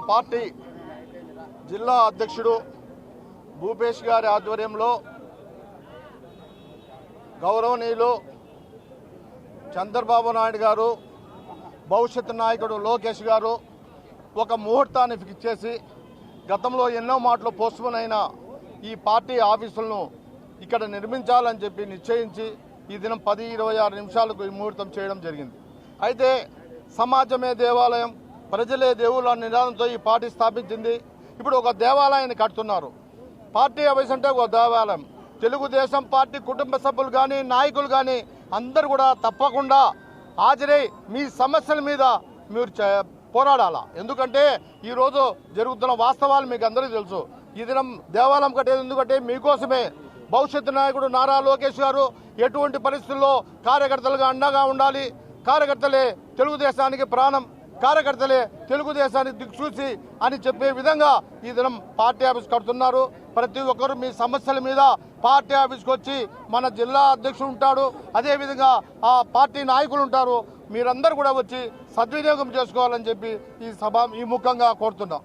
Party జిల్లా అధ్యక్షుడు భూపేష్ గారి ఆధ్వర్యంలో గౌరవనీయులు చంద్రబాబు నాయుడు గారు, భవిష్యత్తు నాయకుడు లోకేష్ గారు ఒక ముహూర్తాన్ని ఫిక్స్ చేసి గతంలో ఎన్నో మాటలు పోస్ట్పోన్ అయిన ఈ పార్టీ ఆఫీసులను ఇక్కడ నిర్మించాలని చెప్పి నిశ్చయించి ఈ దినం 10-26 నిమిషాలకు ఈ ముహూర్తం చేయడం జరిగింది. అయితే సమాజమే దేవాలయం, ప్రజలే దేవుళ్ళ నినాదంతో ఈ పార్టీ స్థాపించింది. ఇప్పుడు ఒక దేవాలయాన్ని కడుతున్నారు. పార్టీ ఆఫీస్ అంటే ఒక దేవాలయం. తెలుగుదేశం పార్టీ కుటుంబ సభ్యులు కానీ, నాయకులు కానీ అందరూ కూడా తప్పకుండా హాజరై మీ సమస్యల మీద మీరు పోరాడాలా. ఎందుకంటే ఈరోజు జరుగుతున్న వాస్తవాలు మీకు అందరికీ తెలుసు. ఈ దినం దేవాలయం కట్టేది ఎందుకంటే మీకోసమే. భవిష్యత్తు నాయకుడు నారా లోకేష్ గారు ఎటువంటి పరిస్థితుల్లో కార్యకర్తలుగా అండగా ఉండాలి. కార్యకర్తలే తెలుగుదేశానికి ప్రాణం, కార్యకర్తలే తెలుగుదేశానికి దిక్సూచి అని చెప్పే విధంగా ఈ దినం పార్టీ ఆఫీస్ కడుతున్నారు. ప్రతి ఒక్కరు మీ సమస్యల మీద పార్టీ ఆఫీస్కి వచ్చి మన జిల్లా అధ్యక్షుడు ఉంటాడు, అదేవిధంగా ఆ పార్టీ నాయకులు ఉంటారు. మీరందరూ కూడా వచ్చి సద్వినియోగం చేసుకోవాలని చెప్పి ఈ ముఖంగా కోరుతున్నాం.